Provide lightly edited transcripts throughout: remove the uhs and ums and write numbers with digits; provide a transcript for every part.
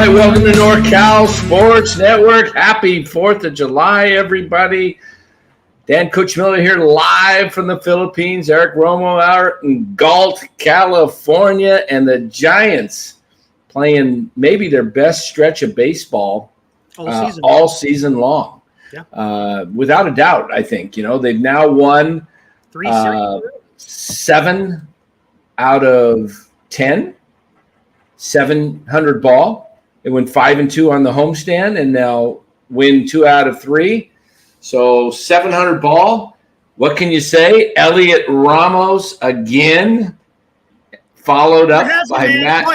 right, welcome to NorCal Sports Network. Happy 4th of July, everybody. Dan Kuchmiller here live from the Philippines. Eric Romo out in Galt, California. And the Giants playing maybe their best stretch of baseball all season long. Yeah. Without a doubt, I think. You know, they've now won 7 out of 10. 700 ball. They went 5-2 on the homestand and now win 2 out of 3. So 700 ball. What can you say? Heliot Ramos again, followed up by Matt.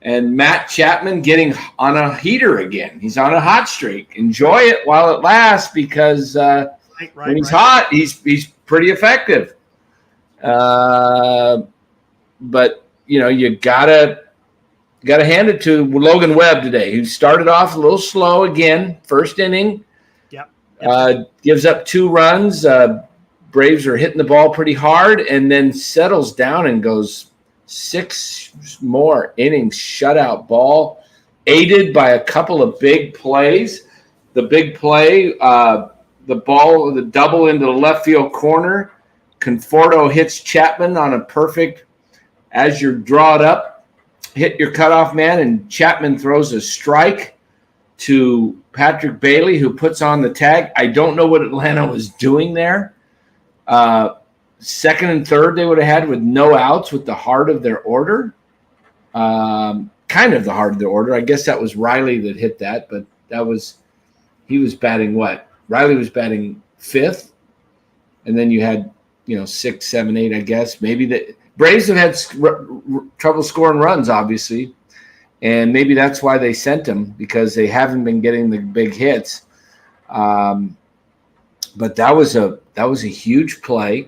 And Matt Chapman getting on a heater again. He's on a hot streak. Enjoy it while it lasts because when he's hot, he's pretty effective. But you know, you gotta hand it to Logan Webb today, who started off a little slow again. First inning, gives up 2 runs. Braves are hitting the ball pretty hard, and then settles down and goes 6 more innings shutout ball, aided by a couple of big plays. The big play, the double into the left field corner. Conforto hits Chapman on a perfect. As you draw it up, hit your cutoff man, and Chapman throws a strike to Patrick Bailey, who puts on the tag. I don't know what Atlanta was doing there. Second and third they would have had with no outs with the heart of their order. Kind of the heart of their order. I guess that was Riley that hit that, but he was batting what? Riley was batting 5th, and then you had 6, 7, 8, I guess. Maybe the Braves have had trouble scoring runs, obviously, and maybe that's why they sent him, because they haven't been getting the big hits. But that was a huge play.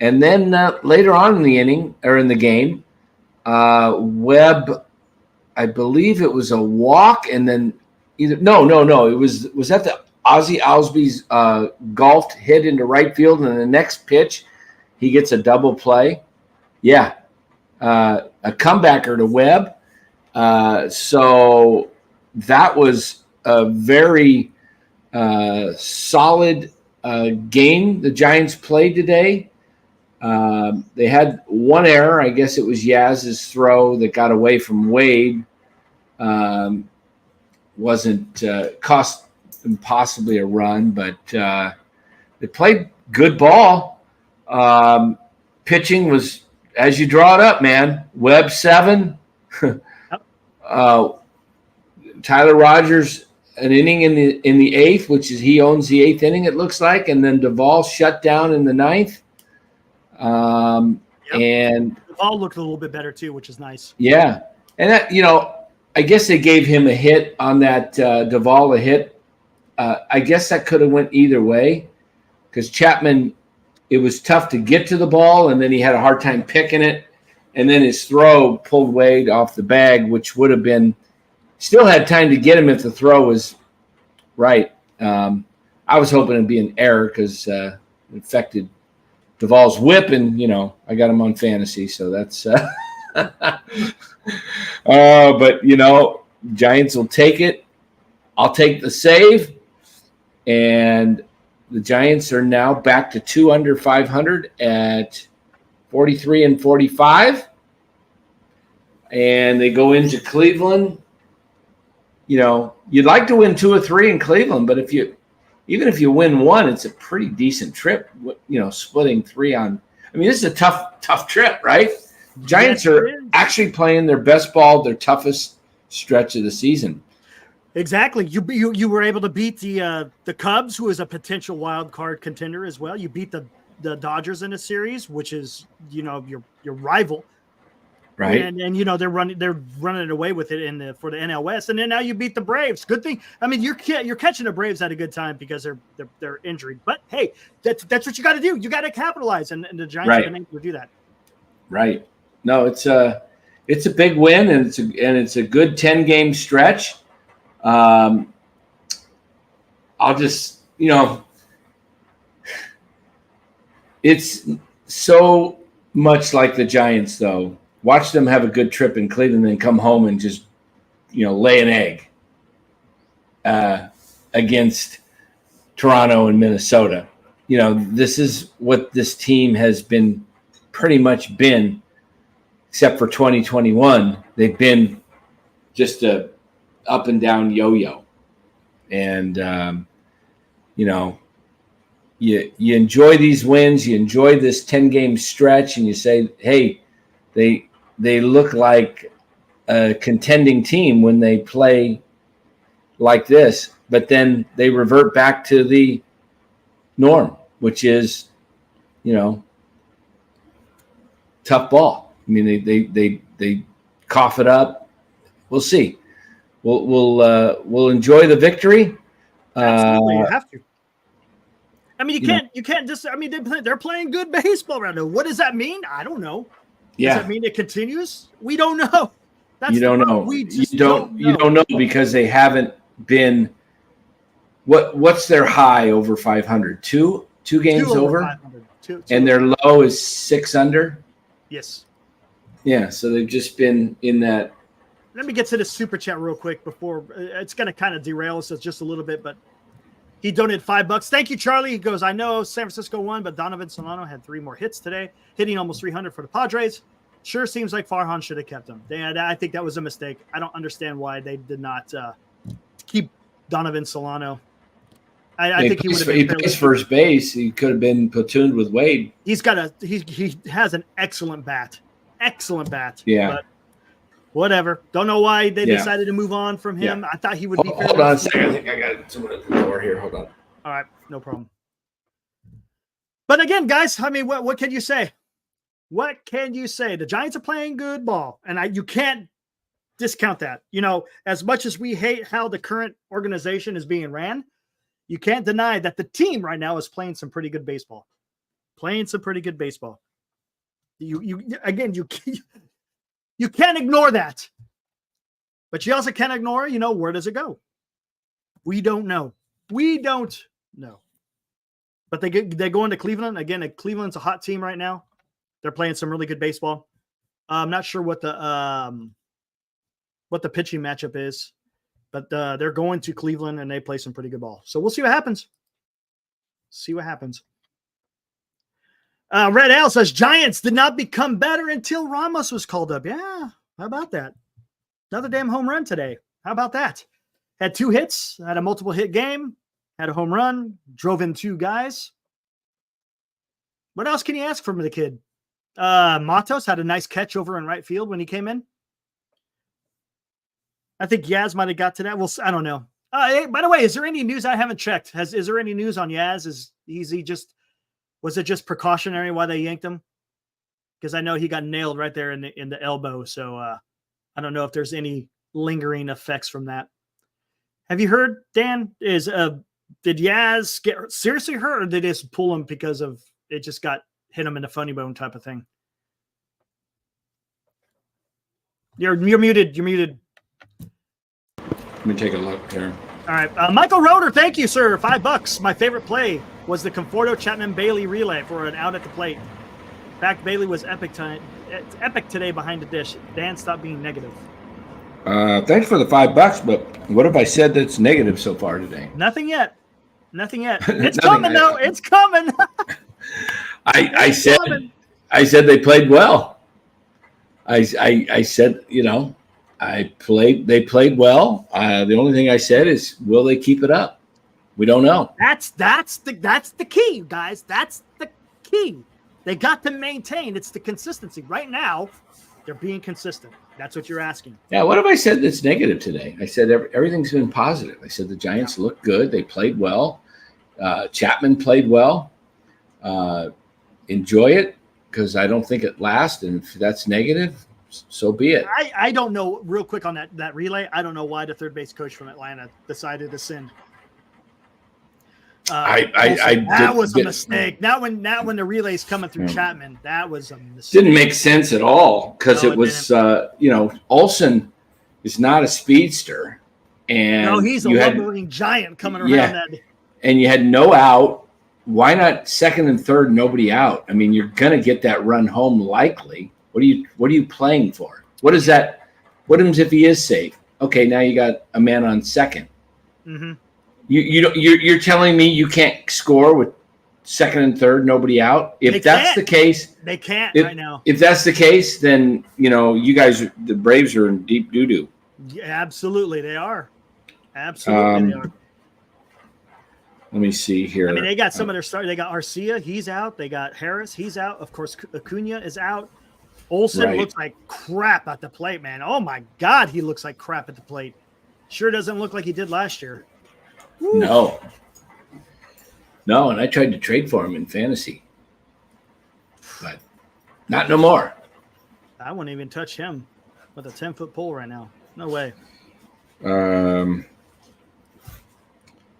And then later on in the inning or in the game, Webb, I believe it was a walk, and then it was that the Ozzie Albies golfed hit into right field, and the next pitch he gets a double play. Yeah, a comebacker to Webb. So that was a very solid game the Giants played today. They had one error. I guess it was Yaz's throw that got away from Wade. Wasn't cost them possibly a run, but they played good ball. Pitching was, as you draw it up, man. Webb 7. Tyler Rogers an inning in the 8th, which is he owns the 8th inning, it looks like, and then Duvall shut down in the 9th. And Duvall looked a little bit better too, which is nice. Yeah, and that, I guess they gave him a hit on that Duvall a hit. I guess that could have went either way, because Chapman, it was tough to get to the ball, and then he had a hard time picking it, and then his throw pulled Wade off the bag, which would have been still had time to get him if the throw was right. I was hoping it'd be an error because it affected Duvall's whip, and I got him on fantasy, so that's. But Giants will take it. I'll take the save, and the Giants are now back to 2 under 500 at 43-45, and they go into Cleveland. You'd like to win 2 or 3 in Cleveland, but even if you win 1, it's a pretty decent trip. Splitting 3 on. I mean, this is a tough trip, right? Giants are actually playing their best ball, their toughest stretch of the season. Exactly. You were able to beat the Cubs, who is a potential wild card contender as well. You beat the Dodgers in a series, which is your rival, right? And they're running it away with it for the NL West, and then now you beat the Braves. Good thing. I mean, you're catching the Braves at a good time because they're injured. But hey, that's what you got to do. You got to capitalize, and the Giants have been able to do that. Right. No, it's a big win, and it's a good 10-game stretch. I'll just, it's so much like the Giants, though. Watch them have a good trip in Cleveland and come home and just lay an egg against Toronto and Minnesota. This is what this team has been pretty much been, except for 2021. They've been just a up and down yo-yo. And, you enjoy these wins, you enjoy this 10-game stretch, and you say, hey, they look like a contending team when they play like this, but then they revert back to the norm, which is, tough ball. I mean, they cough it up. We'll see. We'll enjoy the victory. Absolutely, you have to. I mean, you can't just. I mean, they're playing good baseball right now. What does that mean? I don't know. Does that mean it continues? We don't know. You don't know. We just don't know. You don't know because they haven't been. What's their high over 500? Two games over. Two and their low is 6 under. Yes. Yeah, so they've just been in that. Let me get to the super chat real quick before it's going to kind of derail us just a little bit, but he donated $5. Thank you, Charlie. He goes, I know San Francisco won, but Donovan Solano had 3 more hits today, hitting almost 300 for the Padres. Sure seems like Farhan should have kept him. I think that was a mistake. I don't understand why they did not keep Donovan Solano. I think he would have been. He plays first base. He could have been platooned with Wade. He has an excellent bat. Excellent bat. Yeah. But whatever. Don't know why they decided to move on from him. Yeah. I thought he would be. Hold on a second. I think I got someone at the door here. Hold on. All right. No problem. But again, guys, I mean, what can you say? What can you say? The Giants are playing good ball, and you can't discount that. As much as we hate how the current organization is being ran, you can't deny that the team right now is playing some pretty good baseball. You can't ignore that. But you also can't ignore, where does it go? We don't know. But they go into Cleveland. Again, Cleveland's a hot team right now. They're playing some really good baseball. I'm not sure what the pitching matchup is, but they're going to Cleveland and they play some pretty good ball. So we'll see what happens. Red Ale says Giants did not become better until Ramos was called up. Yeah, how about that? Another damn home run today. How about that? Had 2 hits, had a multiple hit game, had a home run, drove in 2 guys. What else can you ask from the kid? Matos had a nice catch over in right field when he came in. I think Yaz might have got to that. Well, I don't know. Hey, by the way, is there any news? I haven't checked. Is there any news on Yaz? Was it just precautionary why they yanked him? Because I know he got nailed right there in the elbow. So I don't know if there's any lingering effects from that. Have you heard, Dan? Did Yaz get seriously hurt, or did they just pull him because of it just got hit him in the funny bone type of thing? You're muted. You're muted. Let me take a look here. All right. Michael Roeder, thank you, sir. $5. My favorite play was the Conforto Chapman Bailey relay for an out at the plate. In fact, Bailey was epic today behind the dish. Dan, stop being negative. Thanks for the $5, but what have I said that's negative so far today? Nothing yet. It's coming though. It's coming. I said they played well. I said, they played well. The only thing I said is, will they keep it up? We don't know. That's the key, guys. That's the key. They got to maintain. It's the consistency. Right now, they're being consistent. That's what you're asking. Yeah, what have I said that's negative today? I said everything's been positive. I said the Giants look good. They played well. Chapman played well. Enjoy it, because I don't think it lasts. And if that's negative, so be it. I don't know, real quick on that relay, I don't know why the third base coach from Atlanta decided to send. That was a mistake. Now when the relay's coming through Chapman, that was a mistake. Didn't make sense at all, because it was Olsen is not a speedster, and he's a lumbering giant coming around that. And you had no out. Why not second and third, nobody out? I mean, you're gonna get that run home likely. What are you playing for? What is that? What happens if he is safe? Okay, now you got a man on second. Mm-hmm. You're telling me you can't score with second and third, nobody out? If that's the case, they can't right now. If that's the case, then you guys, the Braves, are in deep doo doo. Yeah, absolutely, they are. Absolutely, they are. Let me see here. I mean, they got some of their stars. They got Arcia, he's out. They got Harris, he's out. Of course, Acuna is out. Olsen looks like crap at the plate, man. Oh my God, he looks like crap at the plate. Sure doesn't look like he did last year. Woo. No, and I tried to trade for him in fantasy, but not no more. I wouldn't even touch him with a 10-foot pole right now. No way.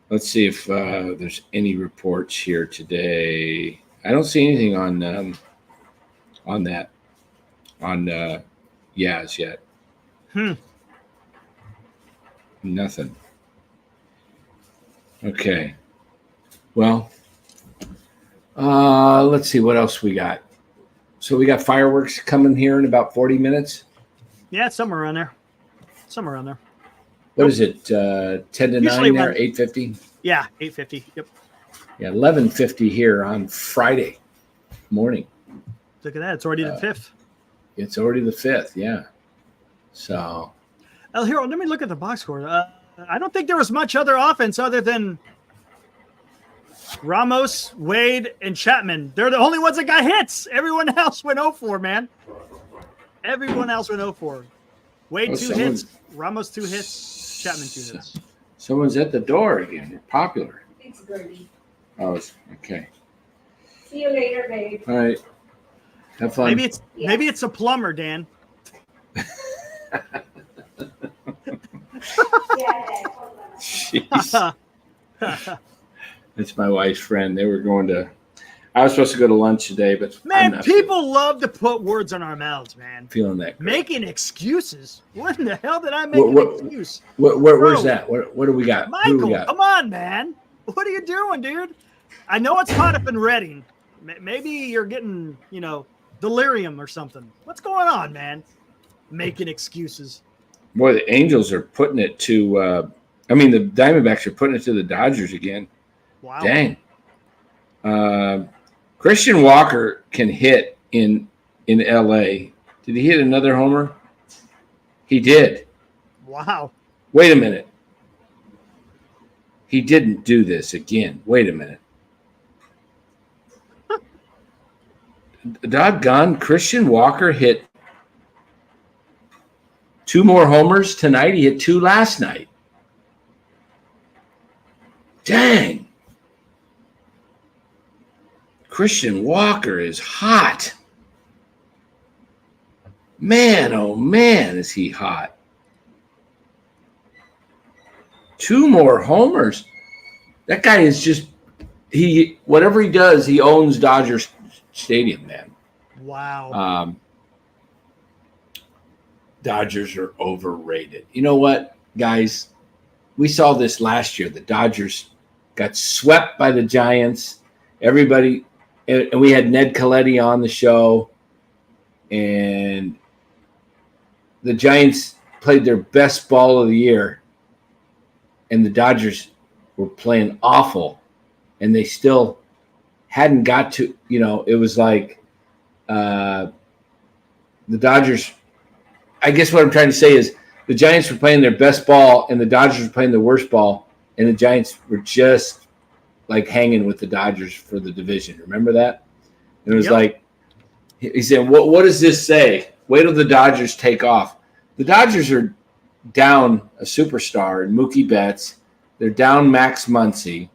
Let's see if there's any reports here today. I don't see anything on that on Yaz yet. Nothing. Okay. Well, let's see what else we got. So we got fireworks coming here in about 40 minutes. Yeah, it's somewhere around there. Somewhere around there. What is it? 10 to Usually 9 there, 8:50? Yeah, 8:50. Yep. Yeah, 11:50 here on Friday morning. Look at that. It's already the 5th. It's already the 5th, yeah. So. Here, let me look at the box score. I don't think there was much other offense other than Ramos, Wade, and Chapman. They're the only ones that got hits. Everyone else went 0-4, man. Everyone else went 0-4. Wade 2 hits, Ramos 2 hits, Chapman 2 hits. Someone's at the door again. They're popular. It's Gertie. Oh, okay. See you later, babe. All right. Have fun. Maybe it's a plumber, Dan. Jeez. It's my wife's friend. They were going to. I was supposed to go to lunch today, but man, people love to put words on our mouths, man. Feeling that great. Making excuses. What in the hell did I make an excuse? Where's that? What do we got? Michael, come on, man. What are you doing, dude? I know it's hot up in Reading. Maybe you're getting, delirium or something. What's going on, man? Making excuses. Boy, the Angels are putting it to. The Diamondbacks are putting it to the Dodgers again. Wow. Dang. Christian Walker can hit in L.A. Did he hit another homer? He did. Wow. Wait a minute. He didn't do this again. Wait a minute. Doggone, Christian Walker hit 2 more homers tonight. He hit 2 last night. Dang. Christian Walker is hot. Man, oh man, is he hot. 2 more homers. That guy is just whatever he does, he owns Dodgers Stadium, man. Wow. Dodgers are overrated. You know what, guys? We saw this last year. The Dodgers got swept by the Giants. Everybody, and we had Ned Coletti on the show, and the Giants played their best ball of the year, and the Dodgers were playing awful, and they still hadn't got to, it was like the Dodgers. I guess what I'm trying to say is the Giants were playing their best ball, and the Dodgers were playing the worst ball, and the Giants were just like hanging with the Dodgers for the division. Remember that? And it was like, he said, what does this say? Wait till the Dodgers take off. The Dodgers are down a superstar in Mookie Betts. They're down Max Muncy.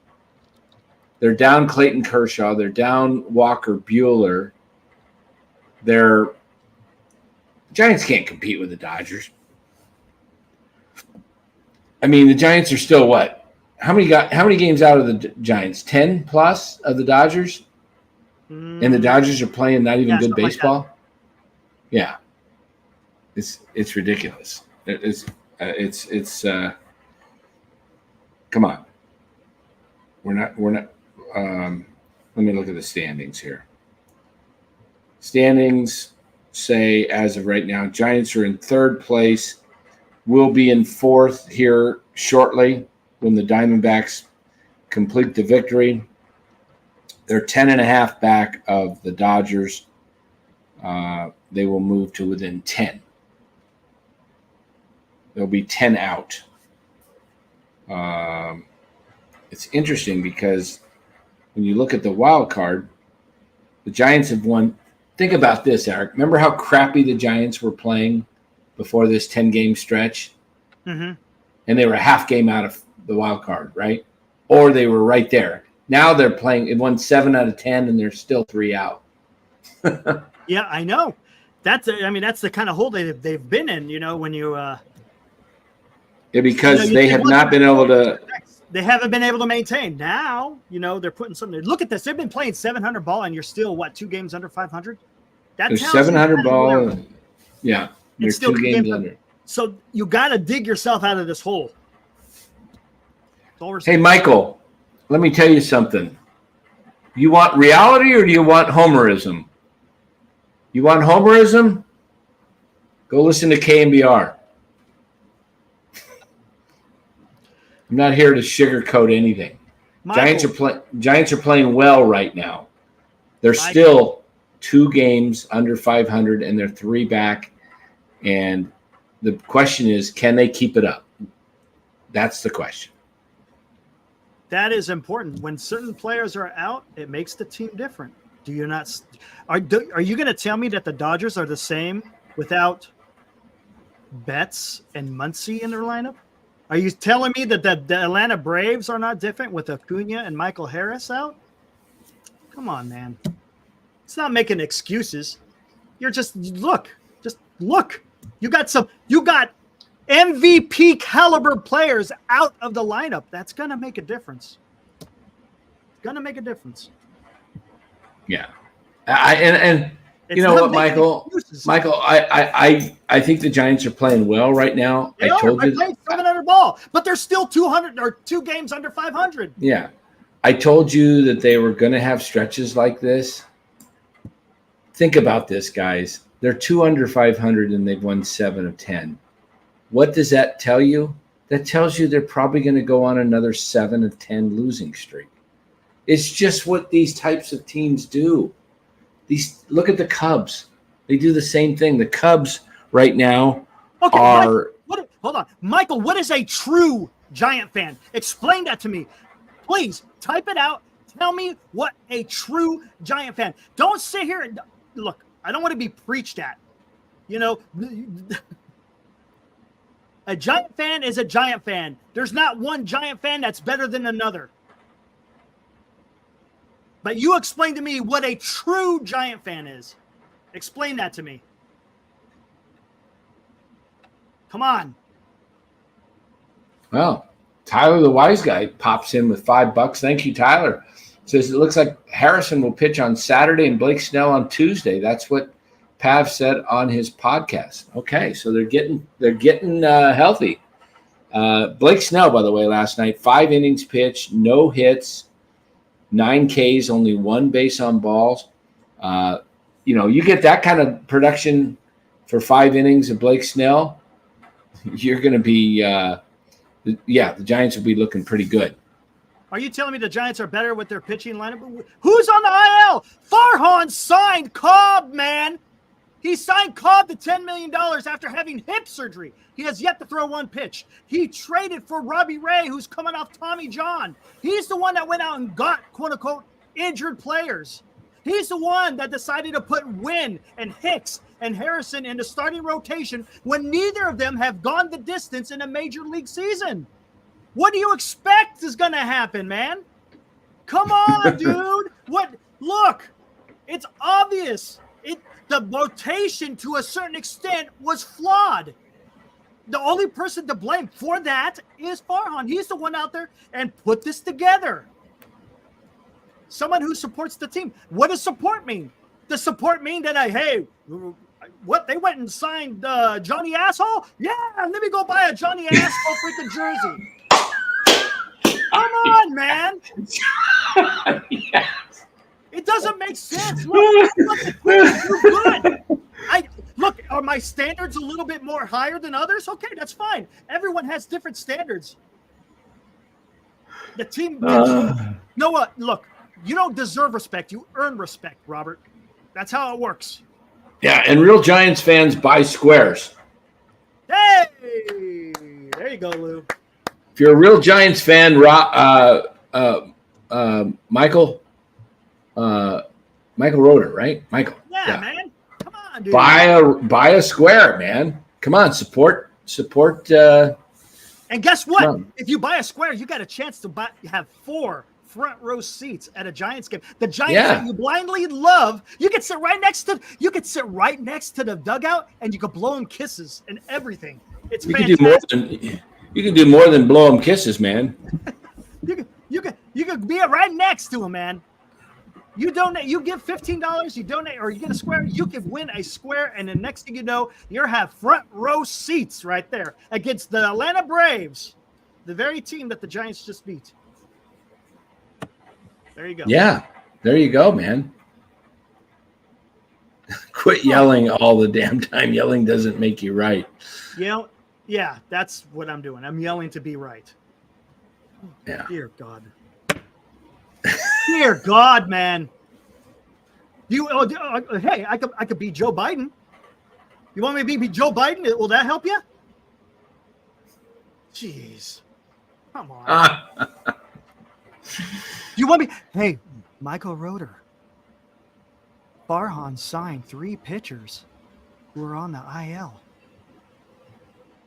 They're down Clayton Kershaw. They're down Walker Buehler. Giants can't compete with the Dodgers. I mean, the Giants are still what? How many games out of the Giants? 10 plus of the Dodgers? And the Dodgers are playing not even good baseball? Like yeah. It's ridiculous. It's come on. We're not let me look at the standings here. Standings say as of right now, Giants are in 3rd place will be in fourth here shortly when the Diamondbacks complete the victory. They're 10.5 back of the Dodgers. They will move to within 10. They'll be 10 out. It's interesting because when you look at the wild card, the Giants have won. Think about this, Eric. Remember how crappy the Giants were playing before this 10-game stretch? Mm-hmm. And they were a half game out of the wild card, right? Or they were right there. Now they're playing. It won 7 out of 10, and they're still 3 out. Yeah, I know. That's the kind of hole they've been in. When you because they have not been able to. They haven't been able to maintain. Now, they're putting something. Look at this. They've been playing 700 ball, and you're still 2 games under 500. There's 700 ball. Yeah, they're still 2 games under. So you got to dig yourself out of this hole. Hey, Michael, let me tell you something. You want reality or do you want homerism? You want homerism? Go listen to KMBR. I'm not here to sugarcoat anything. Michael, Giants are playing well right now. They're still 2 games under 500, and they're 3 back. And the question is, can they keep it up? That's the question. That is important. When certain players are out, it makes the team different. Do you not? Are you going to tell me that the Dodgers are the same without Betts and Muncy in their lineup? Are you telling me that the Atlanta Braves are not different with Acuna and Michael Harris out? Come on, man. It's not making excuses. You're just look. You got MVP caliber players out of the lineup. That's going to make a difference. Yeah. And you know what, Michael? Michael, I think the Giants are playing well right now. They told you playing 700 ball, but they're still 200 or 2 games under 500. Yeah. I told you that they were going to have stretches like this. Think about this, guys. They're 2 under 500 and they've won 7 of 10. What does that tell you? That tells you they're probably going to go on another 7 of 10 losing streak. It's just what these types of teams do. Look at the Cubs. They do the same thing. The Cubs right now are. Hold on. Michael, what is a true Giant fan? Explain that to me. Please type it out. Tell me what a true Giant fan. Don't sit here and look. I don't want to be preached at. A Giant fan is a Giant fan. There's not one Giant fan that's better than another. But you explain to me what a true Giant fan is. Explain that to me. Come on. Well, Tyler, the wise guy, pops in with $5. Thank you, Tyler. Says it looks like Harrison will pitch on Saturday and Blake Snell on Tuesday. That's what Pav said on his podcast. Okay, so they're getting healthy. Blake Snell, by the way, last night, 5 innings pitched, no hits, 9 Ks, only 1 base on balls. You get that kind of production for 5 innings of Blake Snell, you're going to be, the Giants will be looking pretty good. Are you telling me the Giants are better with their pitching lineup? Who's on the IL? Farhan signed Cobb, man. He signed Cobb to $10 million after having hip surgery. He has yet to throw 1 pitch. He traded for Robbie Ray, who's coming off Tommy John. He's the one that went out and got, quote-unquote, injured players. He's the one that decided to put Wynn and Hicks and Harrison in the starting rotation when neither of them have gone the distance in a major league season. What do you expect is going to happen, man? Come on, dude. Look, it's obvious. The rotation, to a certain extent, was flawed. The only person to blame for that is Farhan. He's the one out there and put this together. Someone who supports the team. What does support mean? Does support mean that they went and signed Johnny Asshole? Yeah, let me go buy a Johnny Asshole freaking jersey. Come on, man. Yes. It doesn't make sense. Look, the team is too good. Are my my standards a little bit more higher than others? Okay, that's fine. Everyone has different standards. The team. No, what? Look, you don't deserve respect. You earn respect, Robert. That's how it works. Yeah, and real Giants fans buy squares. Hey, there you go, Lou. If you're a real Giants fan, Michael Roeder, right? Michael. Yeah, man. Come on, dude. Buy a square, man. Come on, support. And guess what? If you buy a square, you got a chance to have 4 front row seats at a Giants game. The Giants that you blindly love, you can sit right next to the dugout, and you can blow them kisses and everything. It's fantastic. You can do more than blow them kisses, man. You can be right next to them, man. You donate, you give $15, you donate, or you get a square, you can win a square, and the next thing you know, you have front row seats right there against the Atlanta Braves, the very team that the Giants just beat. There you go. Yeah, there you go, man. Quit yelling all the damn time. Yelling doesn't make you right. Yeah, that's what I'm doing. I'm yelling to be right. Yeah. Dear God. Dear God, man. Hey, I could be Joe Biden. You want me to be Joe Biden? Will that help you? Jeez. Come on. You want me? Hey, Michael Roeder. Farhan signed 3 pitchers who were on the IL.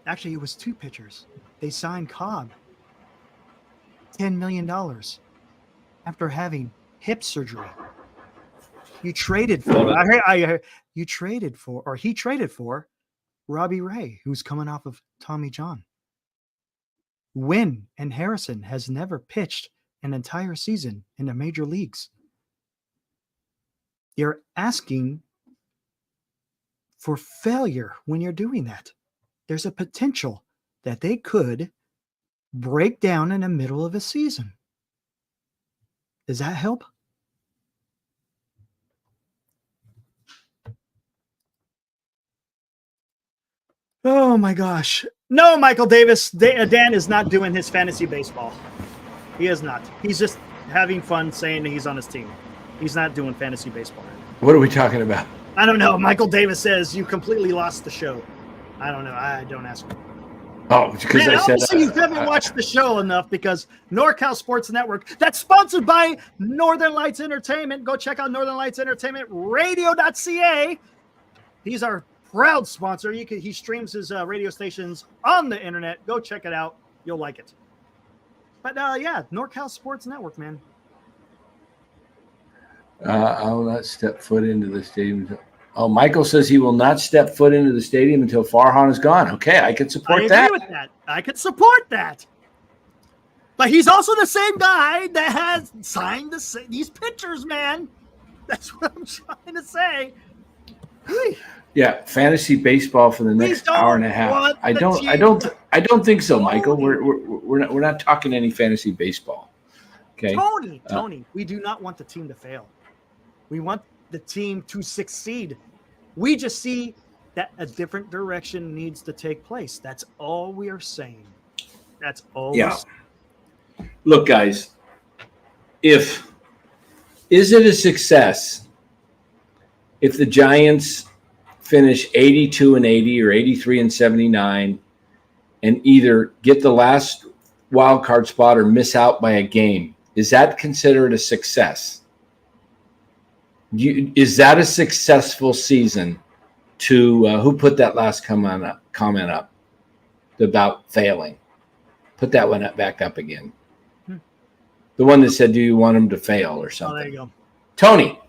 Actually, it was 2 pitchers. They signed Cobb $10 million after having hip surgery. You traded for. He traded for Robbie Ray, who's coming off of Tommy John. Wynn and Harrison has never pitched an entire season in the major leagues. You're asking for failure when you're doing that. There's a potential that they could break down in the middle of a season. Does that help? Oh my gosh. No, Michael Davis. Dan is not doing his fantasy baseball. He is not. He's just having fun saying that he's on his team. He's not doing fantasy baseball. What are we talking about? I don't know. Michael Davis says you completely lost the show. I don't know. I don't ask him. Oh, because I said obviously you haven't watched the show enough, because NorCal Sports Network, that's sponsored by Northern Lights Entertainment. Go check out Northern Lights Entertainment Radio.ca. He's our proud sponsor. He streams his radio stations on the internet. Go check it out. You'll like it. But yeah, NorCal Sports Network, man. I'll not step foot into the stadium. Oh, Michael says he will not step foot into the stadium until Farhan is gone. Okay, I can support that. I agree with that. I can support that. But he's also the same guy that has signed these pitchers, man. That's what I'm trying to say. Yeah, fantasy baseball for the next hour and a half. I don't think so, Michael. We're not talking any fantasy baseball. Okay. Tony, we do not want the team to fail. We want the team to succeed. We just see that a different direction needs to take place. That's all we are saying. That's all. Yeah. Look, guys, is it a success if the Giants finish 82-80 or 83-79 and either get the last wild card spot or miss out by a game? Is that considered a success? Is that a successful season? To who put that last comment up about failing? Put that one back up again. The one that said, "Do you want him to fail?" or something. Oh, there you go. Tony,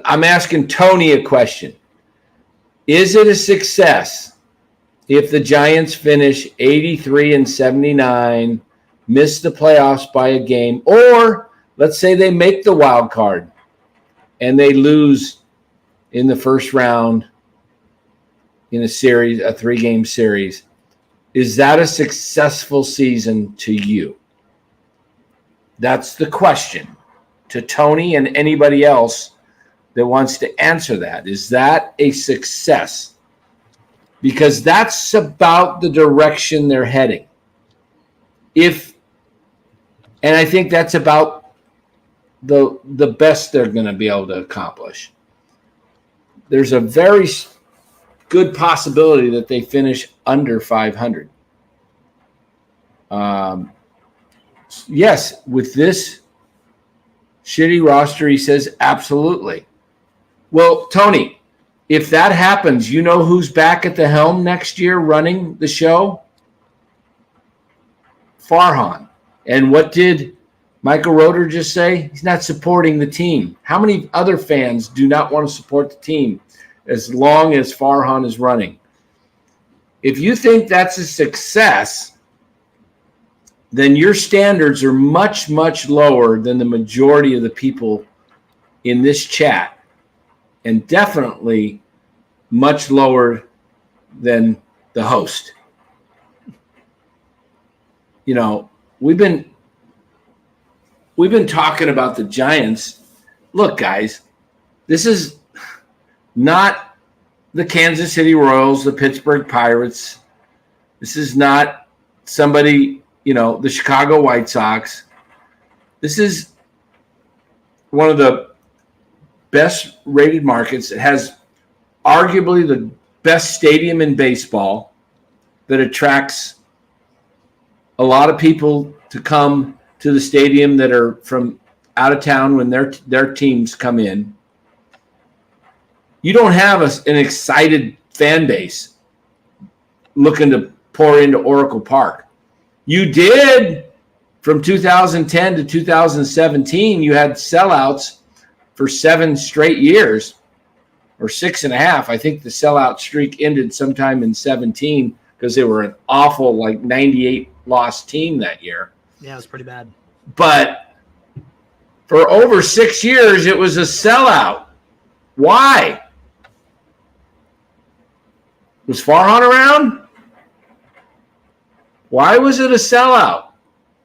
I'm asking Tony a question. Is it a success if the Giants finish 83-79, miss the playoffs by a game, or let's say they make the wild card and they lose in the first round in a 3-game series? Is that a successful season to you? That's the question to Tony and anybody else that wants to answer that. Is that a success because that's about the direction they're heading. And I think that's about the best they're going to be able to accomplish. There's a very good possibility that they finish under 500. Yes, with this shitty roster, he says absolutely. Well, Tony, if that happens, you know who's back at the helm next year running the show? Farhan. And what did Michael Roeder just say? He's not supporting the team. How many other fans do not want to support the team as long as Farhan is running? If you think that's a success, then your standards are much, much lower than the majority of the people in this chat, and definitely much lower than the host. You know, we've been talking about the Giants. Look, guys, this is not the Kansas City Royals, the Pittsburgh Pirates. This is not somebody, the Chicago White Sox. This is one of the best rated markets. It has arguably the best stadium in baseball that attracts a lot of people to come to the stadium that are from out of town when their teams come in. You don't have an excited fan base looking to pour into Oracle Park. You did from 2010 to 2017. You had sellouts for 7 straight years, or 6.5. I think the sellout streak ended sometime in 17 because they were an awful 98 loss team that year. Yeah, it was pretty bad. But for over 6 years, it was a sellout. Why? Was Farhan around? Why was it a sellout?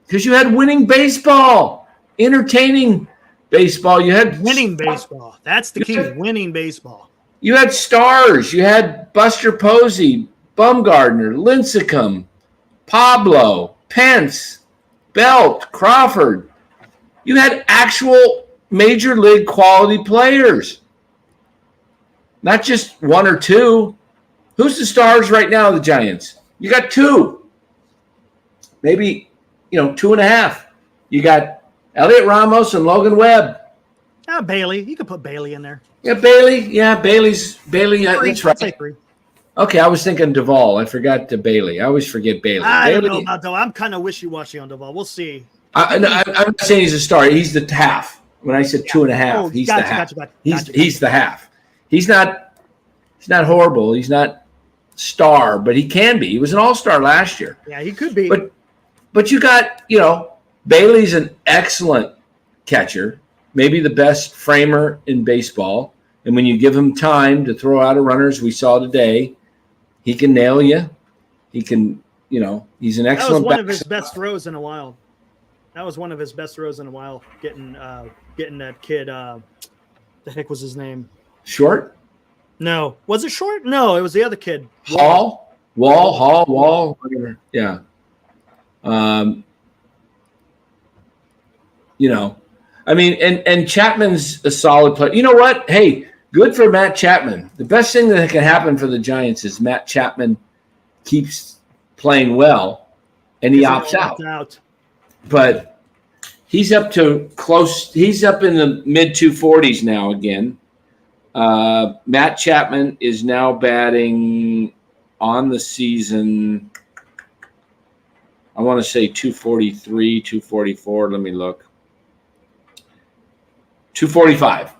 Because you had winning baseball, entertaining baseball. You had winning baseball. That's the key. Winning baseball. You had stars. You had Buster Posey, Bumgardner, Lincecum, Pablo, Pence, Belt, Crawford. You had actual major league quality players, not just 1 or 2. Who's the stars right now, the Giants? You got 2, maybe 2.5. You got Heliot Ramos and Logan Webb. Bailey. You could put Bailey in there. Yeah, Bailey. Yeah, Bailey. That's right. Say 3. Okay, I was thinking Duvall. I forgot the Bailey. I always forget Bailey. I Bailey, don't know about Duvall. I'm kind of wishy-washy on Duvall. We'll see. I'm not saying he's a star. He's the half. When I said 2.5, he's the half. He's the half. He's not horrible. He's not star, but he can be. He was an all-star last year. Yeah, he could be. But you got, Bailey's an excellent catcher, maybe the best framer in baseball. And when you give him time to throw out a runner, as we saw today, he can nail you. He can, he's an excellent. That was one of his best throws in a while. Getting that kid. The heck was his name? Short? No. Was it Short? No, it was the other kid. Wall, whatever. Yeah. And Chapman's a solid player. You know what? Hey, good for Matt Chapman. The best thing that can happen for the Giants is Matt Chapman keeps playing well and he opts out. But he's up to close. He's up in the mid 240s now again. Matt Chapman is now batting on the season, I want to say 243, 244. Let me look. 245.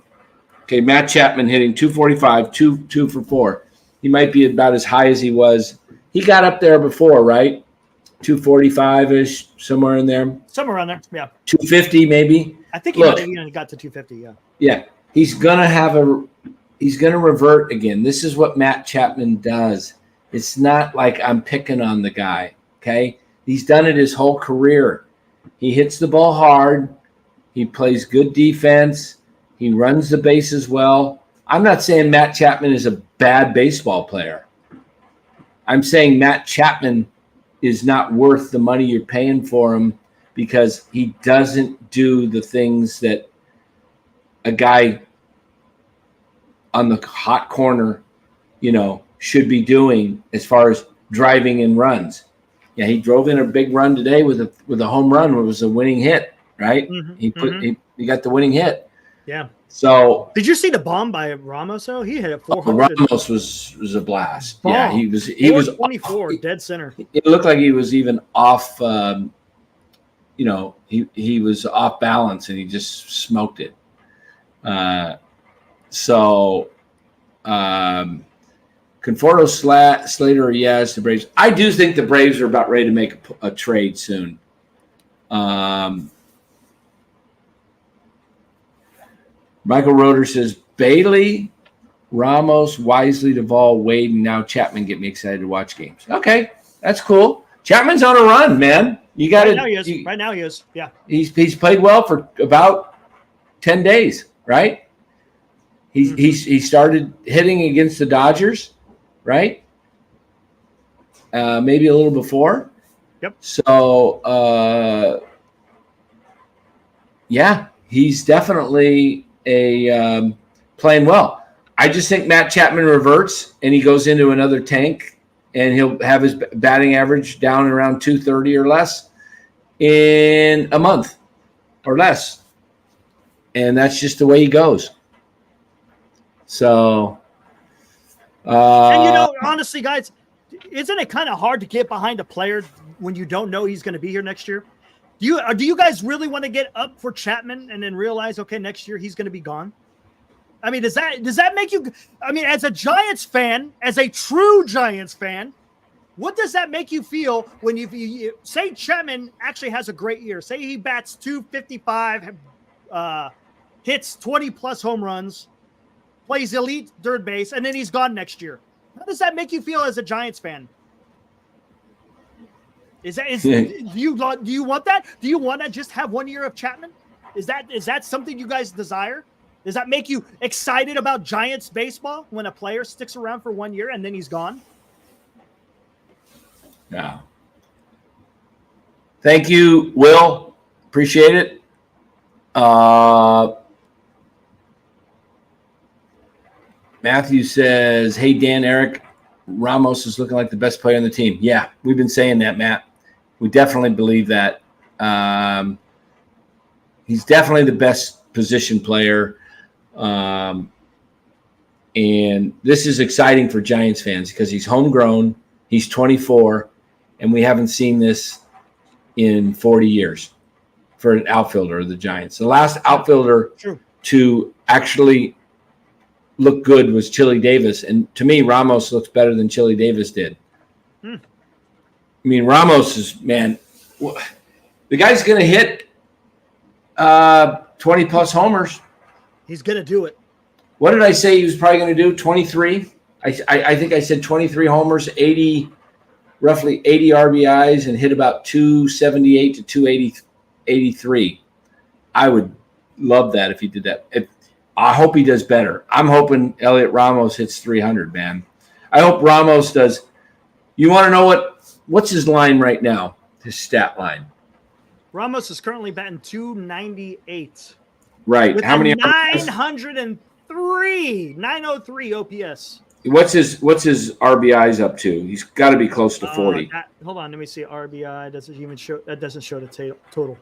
Okay, Matt Chapman hitting 245, 2 for 4. He might be about as high as he was. He got up there before, right? 245-ish, somewhere in there. Somewhere around there, yeah. 250 maybe. I think he got to 250, yeah. Yeah, he's gonna revert again. This is what Matt Chapman does. It's not like I'm picking on the guy, okay? He's done it his whole career. He hits the ball hard. He plays good defense. He runs the bases well. I'm not saying Matt Chapman is a bad baseball player. I'm saying Matt Chapman is not worth the money you're paying for him because he doesn't do the things that a guy on the hot corner, should be doing as far as driving in runs. Yeah, he drove in a big run today with a home run. It was a winning hit, right? Mm-hmm. He got the winning hit. Yeah. So did you see the bomb by Ramos? Though he hit it 400. Ramos was a blast. Bomb. Yeah, he was 24 dead center. It looked like he was even off. He was off balance and he just smoked it. Conforto, Slater, yes, the Braves. I do think the Braves are about ready to make a trade soon. Michael Roeder says Bailey, Ramos, Wisely, Duvall, Wade, and now Chapman get me excited to watch games. Okay, that's cool. Chapman's on a run, man. You got Right now he is. Yeah. He's played well for about 10 days, right? He started hitting against the Dodgers, right? Maybe a little before. Yep. So, he's definitely playing well. I just think Matt Chapman reverts and he goes into another tank and he'll have his batting average down around 230 or less in a month or less. And that's just the way he goes. So, and honestly, guys, isn't it kind of hard to get behind a player when you don't know he's going to be here next year? Do you guys really want to get up for Chapman and then realize, okay, next year he's going to be gone? I mean, does that make you? I mean, as a Giants fan, as a true Giants fan, what does that make you feel when you say Chapman actually has a great year? Say he bats 255, hits 20 plus home runs, plays elite third base, and then he's gone next year. How does that make you feel as a Giants fan? Do you want that? Do you want to just have 1 year of Chapman? Is that something you guys desire? Does that make you excited about Giants baseball when a player sticks around for 1 year and then he's gone? No. Thank you, Will. Appreciate it. Matthew says, hey, Dan, Eric, Ramos is looking like the best player on the team. Yeah, we've been saying that, Matt. We definitely believe that. He's definitely the best position player. And this is exciting for Giants fans because he's homegrown. He's 24, and we haven't seen this in 40 years for an outfielder of the Giants. The last outfielder to actually look good was Chili Davis. And to me, Ramos looks better than Chili Davis did. I mean, Ramos is, man, the guy's going to hit 20 plus homers. He's going to do it. What did I say he was probably going to do? 23? I think I said 23 homers, roughly 80 RBIs, and hit about 278 to 283. I would love that if he did that. I hope he does better. I'm hoping Heliot Ramos hits 300, man. I hope Ramos does. You want to know what's his line right now? His stat line. Ramos is currently batting 298. Right. With how many? 903 OPS. What's his RBIs up to? He's got to be close to 40. Hold on, let me see. RBI doesn't even show. That doesn't show the total.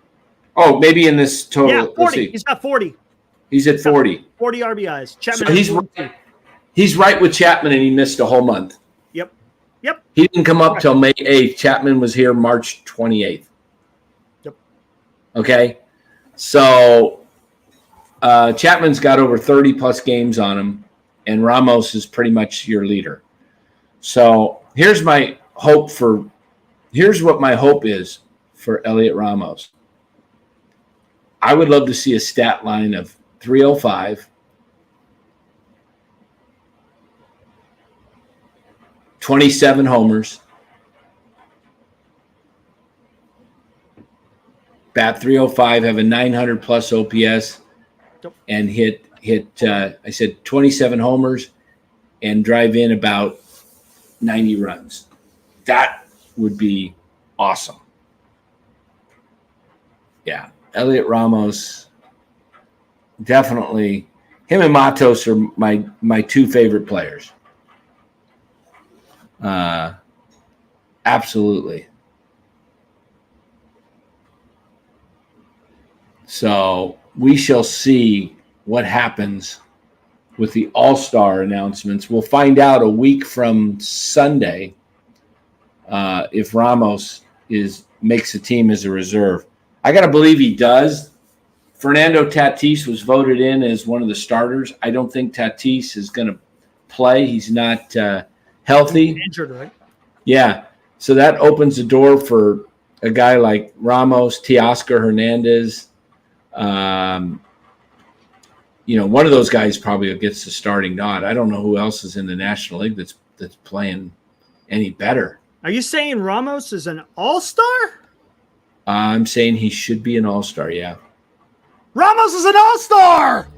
Oh, maybe in this total. Yeah, 40. He's got 40. He's at 40. 40 RBIs. Chapman. So he's right with Chapman, and he missed a whole month. Yep. He didn't come up till May 8th. Chapman was here March 28th. Yep. Okay, so Chapman's got over 30 plus games on him, and Ramos is pretty much your leader. So here's what my hope is for Heliot Ramos. I would love to see a stat line of 305, 27 homers, bat 305, have a 900 plus OPS, and hit I said 27 homers and drive in about 90 runs. That would be awesome. Yeah, Heliot Ramos, definitely. Him and Matos are my two favorite players. Absolutely. So we shall see what happens with the All-Star announcements. We'll find out a week from Sunday if Ramos makes the team as a reserve. I got to believe he does. Fernando Tatis was voted in as one of the starters. I don't think Tatis is going to play. He's not healthy. He's injured, right? Yeah. So that opens the door for a guy like Ramos, Teoscar Hernandez. One of those guys probably gets the starting nod. I don't know who else is in the National League that's playing any better. Are you saying Ramos is an all-star? I'm saying he should be an all-star, yeah. Ramos is an all-star!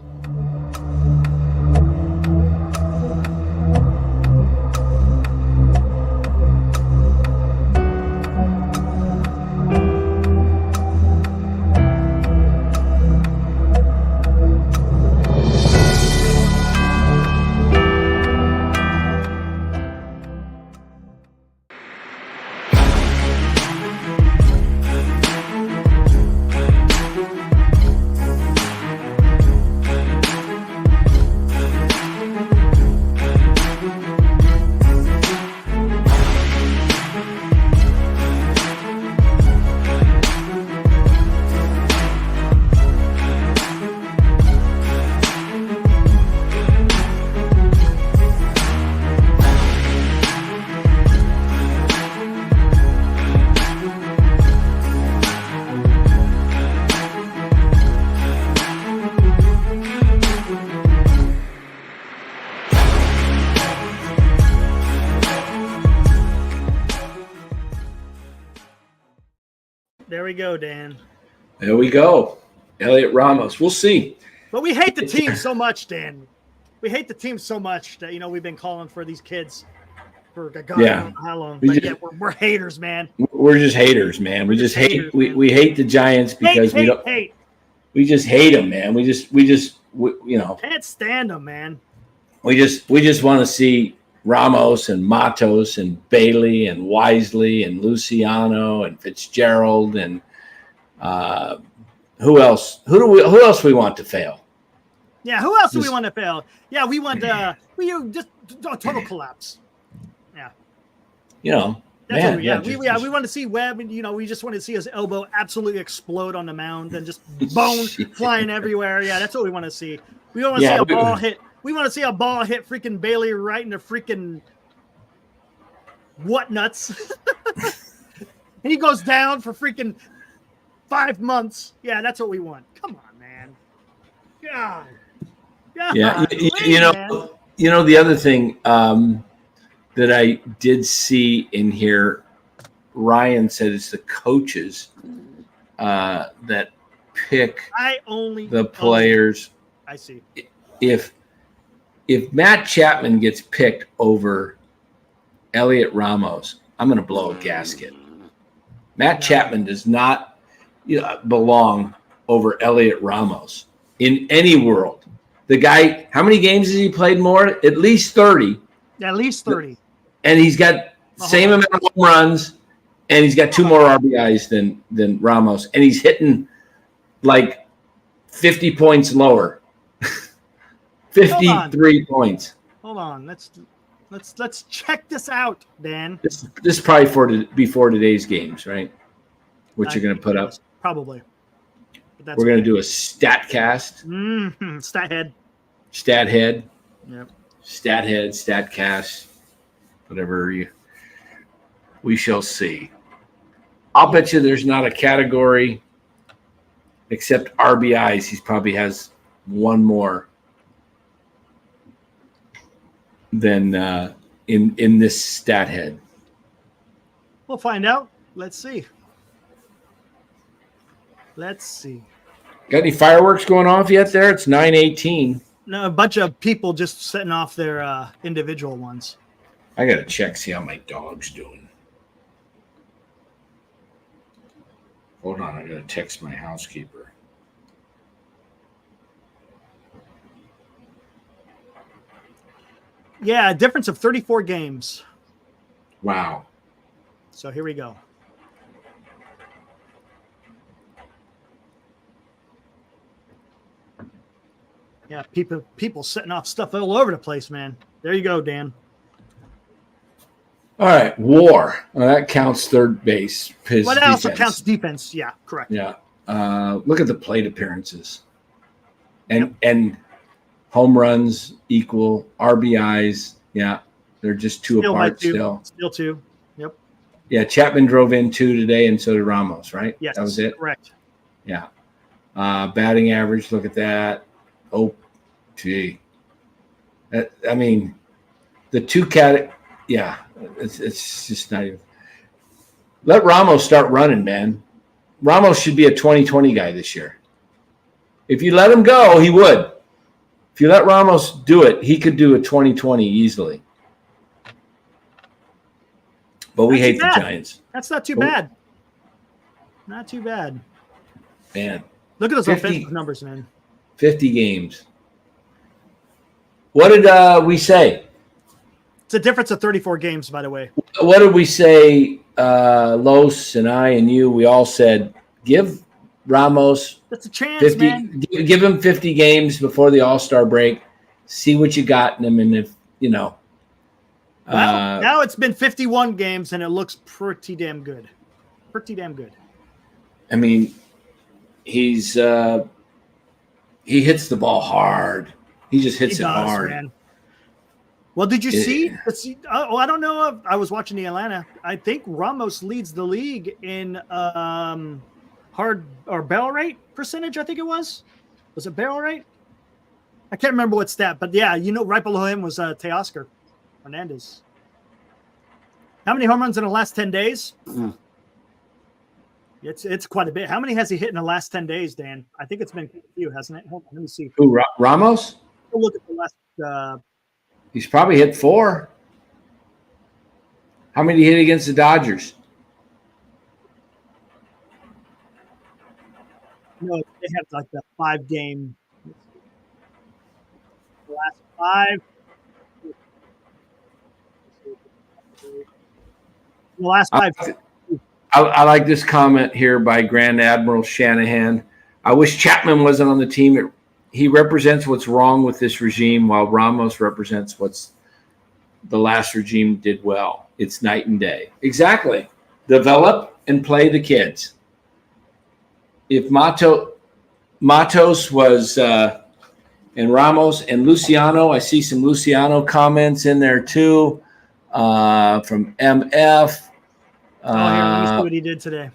There we go, Dan. There we go. Heliot Ramos. We'll see. But we hate the team so much, Dan. We hate the team so much that, we've been calling for these kids for God I don't know how long. But we're haters, man. We're just haters, man. We just hate haters, we hate the Giants because hate. We just hate them, man. We can't stand them, man. We just want to see Ramos and Matos and Bailey and Wisely and Luciano and Fitzgerald and who else? Who else we want to fail? Yeah, who else do we want to fail? Yeah, we want just a total collapse. Yeah. We want to see Webb, and we just want to see his elbow absolutely explode on the mound and just bone flying everywhere. Yeah, that's what we want to see. We don't want to see a ball hit. We want to see a ball hit freaking Bailey right in the freaking what nuts. And he goes down for freaking 5 months. Yeah, that's what we want. Come on, man. God. Yeah, man. The other thing that I did see in here, Ryan said it's the coaches that pick the players. I see. If Matt Chapman gets picked over Heliot Ramos, I'm going to blow a gasket. Matt Chapman does not belong over Heliot Ramos in any world. The guy, how many games has he played more? At least 30. At least 30. And he's got the same amount of home runs, and he's got 2 more RBIs than Ramos, and he's hitting like 50 points lower. 53 points. Hold on. Let's check this out, Dan. This is probably before today's games, right? What you're going to put up? Probably. We're going to do a stat cast. Stat head. Yep. Stat head, stat cast, whatever we shall see. I'll bet you there's not a category except RBIs. He probably has one more than in this stat head. We'll find out. Let's see. Got any fireworks going off yet there? It's 9:18. No, a bunch of people just setting off their individual ones. I got to check, see how my dog's doing. Hold on, I gotta text my housekeeper. Yeah, a difference of 34 games. Wow. So here we go. Yeah, people setting off stuff all over the place, man. There you go, Dan. All right, WAR. Well, that counts third base. His Well, that also defense. counts defense. Yeah, correct. Yeah. Look at the plate appearances. And home runs equal RBIs. Yeah, they're just two Still by apart two. still. Still two. Yep. Yeah, Chapman drove in 2 today, and so did Ramos, right? Yes, that was it. Correct. Yeah. Batting average, look at that. Oh, gee. I mean, the two yeah, it's just not even. Let Ramos start running, man. Ramos should be a 2020 guy this year. If you let him go, he would. If you let Ramos do it, he could do a 2020 easily. But we hate the Giants. That's not too bad. Not too bad. Man. Look at those offensive numbers, man. 50 games. What did we say? It's a difference of 34 games, by the way. What did we say? Los and I and you, we all said, give Ramos that's a chance, 50, man. Give him 50 games before the All-Star break. See what you got in him, and if you know. Well, now it's been 51 games, and it looks pretty damn good. Pretty damn good. I mean, he hits the ball hard. He just hits it hard. Man. Well, did you see? I don't know. I was watching the Atlanta. I think Ramos leads the league in hard or barrel rate percentage. I think it was. Was it barrel rate? I can't remember what stat, but yeah, right below him was Teoscar Hernandez. How many home runs in the last 10 days? Mm. It's quite a bit. How many has he hit in the last 10 days, Dan? I think it's been a few, hasn't it? Hold on, let me see. Who, Ramos? We'll look at the last. He's probably hit 4. How many did he hit against the Dodgers? No, they have like the 5-game. The last 5. The last 5. I like this comment here by Grand Admiral Shanahan. I wish Chapman wasn't on the team. He represents what's wrong with this regime, while Ramos represents what's the last regime did well. It's night and day. Exactly. Develop and play the kids. If Matos was and Ramos and Luciano, I see some Luciano comments in there too from MF. Here, let me see what he did today.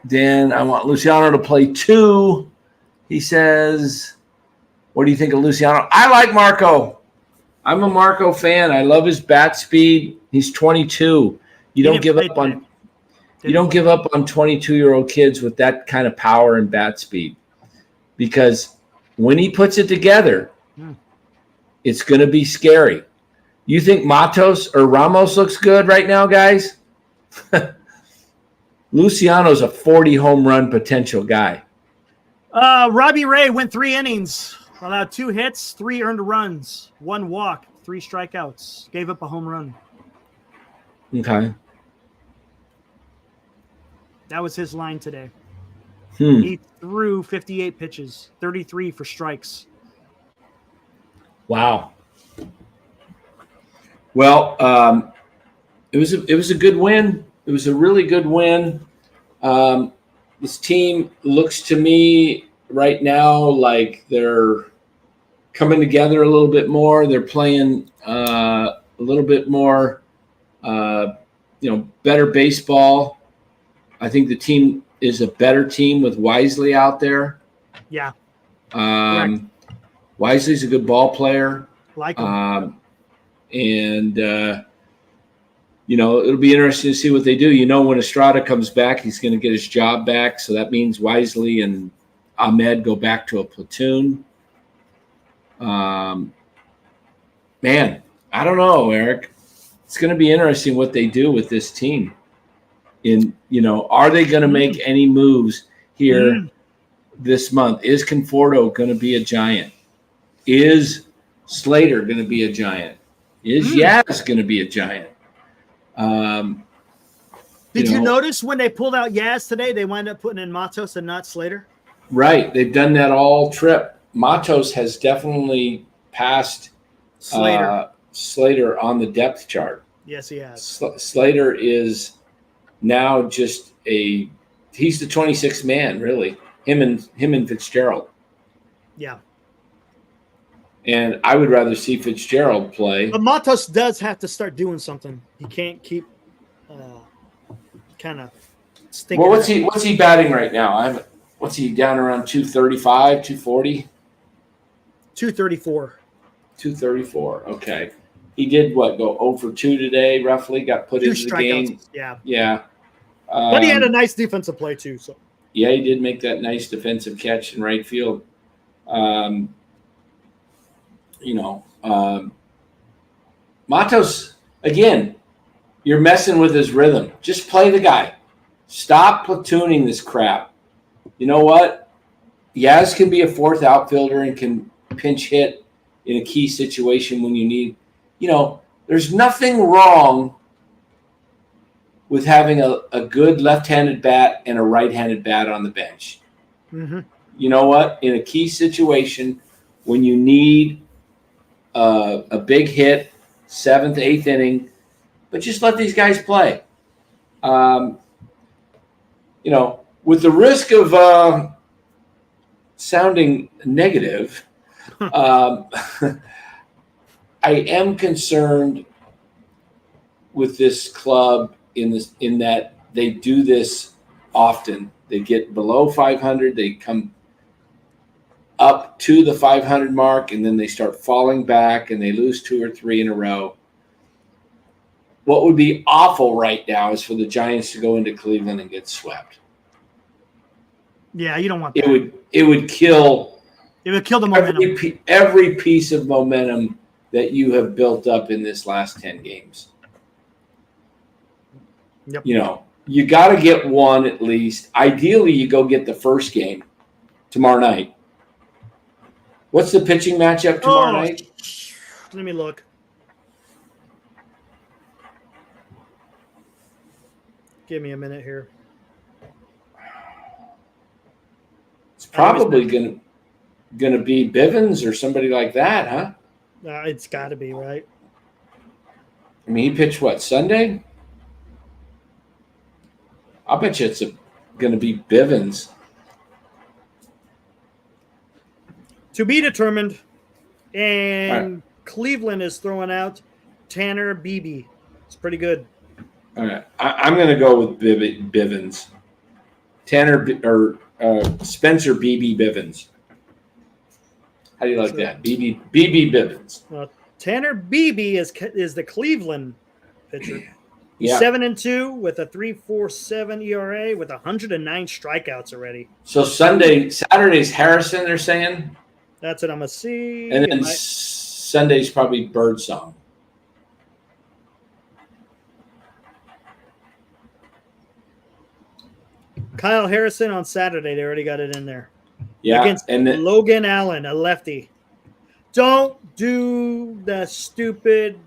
Dan, I want Luciano to play 2. He says, what do you think of Luciano? I like Marco. I'm a Marco fan. I love his bat speed. He's 22. You don't give up on 22-year-old kids with that kind of power and bat speed, because when he puts it together, it's going to be scary. You think Matos or Ramos looks good right now, guys? Luciano's a 40 home run potential guy. Robbie Ray went 3 innings, allowed 2 hits, 3 earned runs, 1 walk, 3 strikeouts, gave up a home run. Okay. That was his line today. He threw 58 pitches, 33 for strikes. Wow. Well, it was a good win. It was a really good win. This team looks to me right now like they're coming together a little bit more. They're playing a little bit more, better baseball. I think the team is a better team with Wisely out there. Yeah. Wisely's a good ball player. Like him. It'll be interesting to see what they do. When Estrada comes back, he's going to get his job back. So that means Wisely and Ahmed go back to a platoon. Man, I don't know, Eric. it's going to be interesting what they do with this team. Are they going to make any moves here this month? Is Conforto going to be a Giant? Is Slater going to be a Giant? Is Yaz going to be a Giant? Did you notice when they pulled out Yaz today, they wound up putting in Matos and not Slater? Right. They've done that all trip. Matos has definitely passed Slater on the depth chart. Yes, he has. Slater is now just he's the 26th man, really. Him and Fitzgerald. Yeah. And I would rather see Fitzgerald play. But Matos does have to start doing something. He can't keep kind of stinking. Well, what's he batting right now? What's he down around 235, 240? 234. 234. Okay. He did go 0 for 2 today, roughly, got put into the game. Yeah. Yeah. But he had a nice defensive play too. So yeah, he did make that nice defensive catch in right field. Matos, again, you're messing with his rhythm. Just play the guy. Stop platooning this crap. You know what? Yaz can be a fourth outfielder and can pinch hit in a key situation when you need. There's nothing wrong with having a good left-handed bat and a right-handed bat on the bench. Mm-hmm. You know what? In a key situation, when you need a big hit, 7th, 8th inning, but just let these guys play. With the risk of sounding negative, I am concerned with this club in that they do this often. They get below 500, they come up to the 500 mark, and then they start falling back and they lose 2 or 3 in a row. What would be awful right now is for the Giants to go into Cleveland and get swept. Yeah, you don't want that. It would kill. It would kill the momentum. Every piece of momentum that you have built up in this last 10 games. Yep. You got to get one at least. Ideally, you go get the first game tomorrow night. What's the pitching matchup tomorrow night? Let me look. Give me a minute here. It's probably gonna be Bivens or somebody like that, huh? It's got to be, right? I mean, he pitched Sunday? I'll bet you it's going to be Bivens. To be determined. And right. Cleveland is throwing out Tanner Beebe. It's pretty good. All right. I'm going to go with Bivens. Spencer Beebe Bivens. How do you like that? Beebe Bivens. Tanner Beebe is the Cleveland pitcher. He's 7-2 with a 3.47 ERA with 109 strikeouts already. So Saturday's Harrison, they're saying? That's what I'm going to see. And then Sunday's probably Birdsong. Kyle Harrison on Saturday. They already got it in there. Yeah. Against Logan Allen, a lefty. Don't do the stupid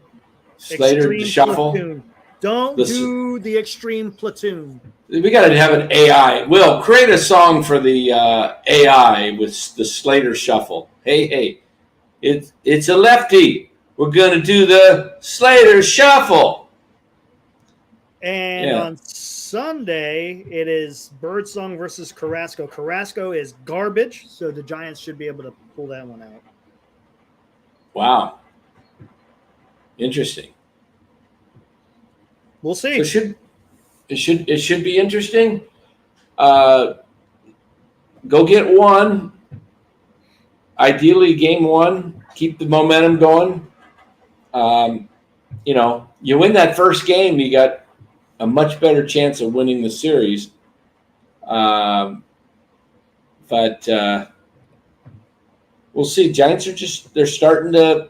Slater shuffle. Platoon. Don't do the extreme platoon. We got to have an AI. Will, create a song for the AI with the Slater shuffle. Hey, it's a lefty. We're going to do the Slater shuffle. And on Sunday, it is Birdsong versus Carrasco. Carrasco is garbage, so the Giants should be able to pull that one out. Wow. Interesting. We'll see. So it should be interesting. Go get one. Ideally, game one. Keep the momentum going. You win that first game, you got a much better chance of winning the series. But we'll see. Giants are they're starting to,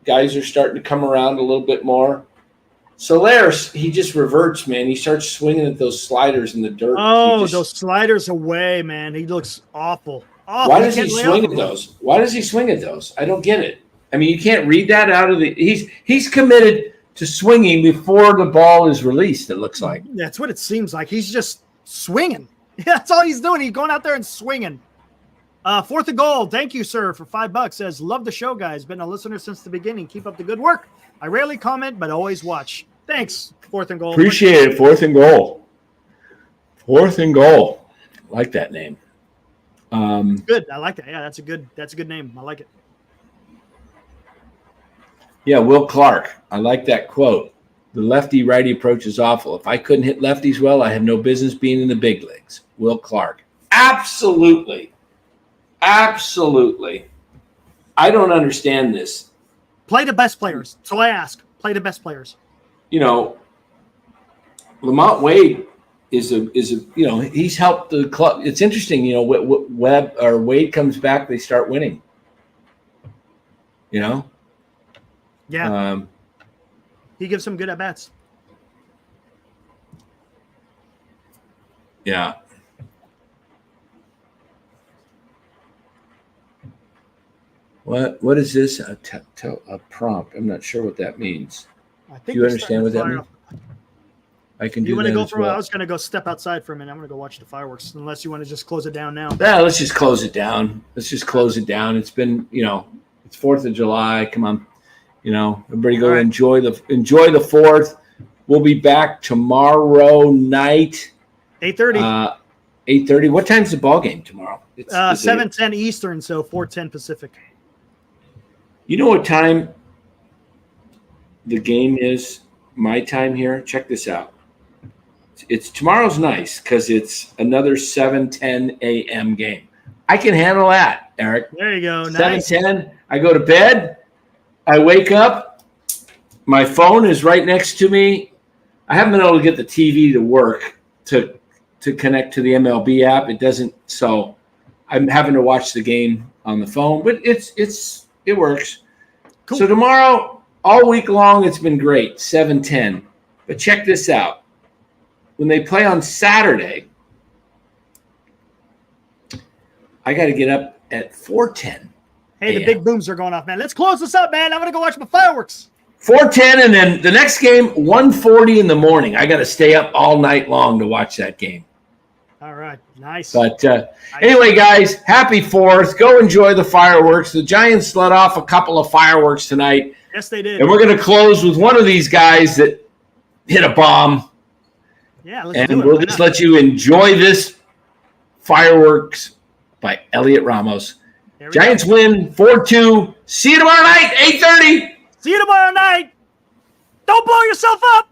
Guys are starting to come around a little bit more. Solaire, he just reverts, man. He starts swinging at those sliders in the dirt. Oh, those sliders away, man. He looks awful. Why does he swing at those? Why does he swing at those? I don't get it. I mean, you can't read that out of the. He's committed to swinging before the ball is released. It looks like that's what it seems like. He's just swinging. That's all he's doing. He's going out there and swinging. 4th and goal. Thank you, sir, for $5. Says, love the show, guys. Been a listener since the beginning. Keep up the good work. I rarely comment, but always watch. Thanks. 4th and goal. Appreciate it. 4th and goal. 4th and goal. Like that name. Good. I like that. Yeah, that's a good name. I like it. Yeah, Will Clark. I like that quote. The lefty-righty approach is awful. If I couldn't hit lefties well, I have no business being in the big leagues. Will Clark. Absolutely. Absolutely. I don't understand this. Play the best players. So I ask. Play the best players. You know, Lamont Wade is a he's helped the club. It's interesting, Webb or Wade comes back, they start winning. Yeah. He gives some good at bats. Yeah. What is this? A prompt. I'm not sure what that means. I think do you understand what that means? I can do that. You want to go as for? well. I was going to go step outside for a minute. I'm going to go watch the fireworks. Unless you want to just close it down now. Yeah, let's just close it down. It's been, it's 4th of July. Come on, everybody go enjoy the 4th. We'll be back tomorrow night. 8:30. 8:30. What time's the ball game tomorrow? It's 7:10 Eastern, so 4:10 Pacific. You know what time the game is? My time here. Check this out. It's tomorrow's nice because it's another 7:10 a.m. game. I can handle that, Eric. There you go. 7:10. I go to bed. I wake up. My phone is right next to me. I haven't been able to get the TV to work to connect to the MLB app. It doesn't. So I'm having to watch the game on the phone, but it works. Cool. So tomorrow, all week long, it's been great. 7:10. But check this out. When they play on Saturday, I got to get up at 4:10. Hey, the big booms are going off, man. Let's close this up, man. I'm going to go watch my fireworks. 4:10, and then the next game, 1:40 in the morning. I got to stay up all night long to watch that game. All right. Nice. But anyway, guys, happy 4th. Go enjoy the fireworks. The Giants let off a couple of fireworks tonight. Yes, they did. And we're going to close with one of these guys that hit a bomb. Yeah, let's do it. We'll just let you enjoy this fireworks by Heliot Ramos. Giants win 4-2. See you tomorrow night, 8:30. See you tomorrow night. Don't blow yourself up.